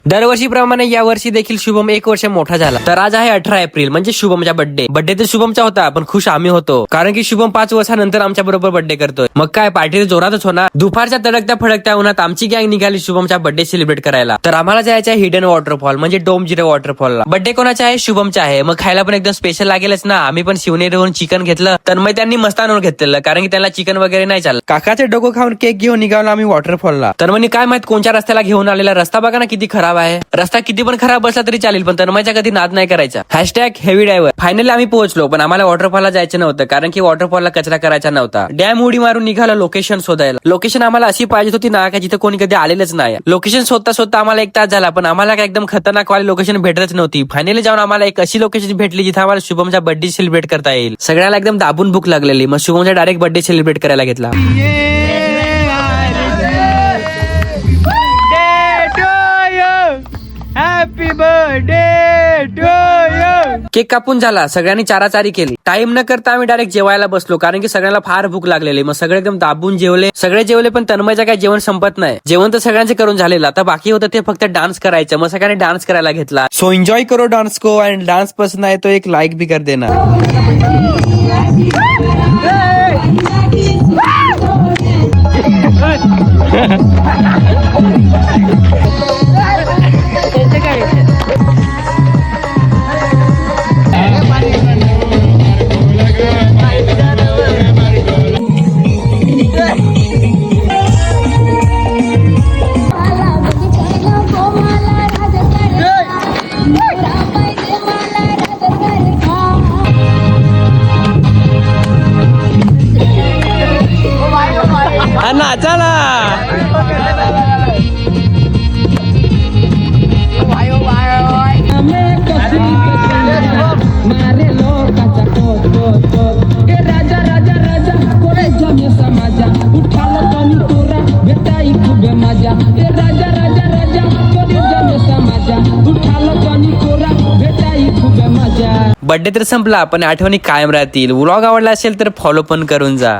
दरवर्षीप्रमाणे या वर्षी देखील शुभम 1 वर्ष मोठा झाला. तर आज आहे 18 एप्रिल म्हणजे शुभमचा बर्थडे तर शुभमचा होता, पण खुश आम्ही होतो कारण की शुभम 5 वर्षानंतर आमच्या बरोबर बर्थडे करतोय. मग काय पार्टी जोरातच होणार. दुपारच्या तडकत्या फडकत्या उन्हात आमची गँग निघाली शुभमचा बर्थडे सेलिब्रेट करायला. तर आम्हाला जायचं आहे हिडन वॉटरफॉल म्हणजे डोमजिरा वॉटरफॉलला. बर्थडे कोणाचा आहे? शुभमचा आहे. मग खायला पण एकदम स्पेशल लागेलच ना. आम्ही पण शिवनेरीवरून चिकन घेतलं, तर मग त्यांनी मस्तानवर घेतलेलं कारण की त्याला चिकन वगैरे नाही चाललं. काकाचे डोकं खाऊन केक घेऊन निघालो आम्ही वॉटरफॉलला. तर म्हणे काय माहित कोणत्या रस्त्याला घेऊन आलेला. रस्ता बघा ना किती खराब आहे. रस्ता किती पण खराब असला तरी चालेल, पण तन्मयचा कधी नाद नाही करायचा. #Heavy driver. फायनली आम्ही पोहोचलो, पण आम्हाला वॉटरफॉलला जायचं नव्हतं कारण की वॉटरफॉलला कचरा करायचा नव्हता. डॅम उडी मारून निघालो लोकेशन शोधायला. लोकेशन आम्हाला अशी पाहिजे होती ना का जिथे कोणी कधी आलेलंच नाही. लोकेशन शोधता आम्हाला 1 तास झाला, पण आम्हाला काय एकदम खतरनाक वाली लोकेशन भेटतच नव्हती. फायनली जाऊन आम्हाला एक अशी लोकेशन भेटली जिथे आम्हाला शुभमचा बर्थडे सेलिब्रेट करता येईल. सगळ्याला एकदम दाबून भूक लागलेली, मग शुभमचा डायरेक्ट बर्थडे सेलिब्रेट करायला घेतला. Happy birthday to you. Cake कापून झाला, सगळ्यांनी चाराचारी केली. टाइम न करता आम्ही डायरेक्ट जेवायला बसलो कारण की सगळ्यांना फार भूक लागलेली. मग सगळे एकदम दाबून जेवले. सगळे जेवले, पण तन्मयचं काय जेवण संपत नाही. जेवण तर सगळ्यांचे करून झालेलं, आता बाकी होतं ते फक्त डान्स करायचं. मग सगळ्यांनी डान्स करायला घेतला. सो एन्जॉय करो डान्स को, आणि डान्स पसंद आहे तो एक लाईक भी कर देना. नाचा ना. बर्थडे तर संपला, पण आठवणी कायम राहतील. व्लॉग आवडला असेल तर फॉलो पण करून जा.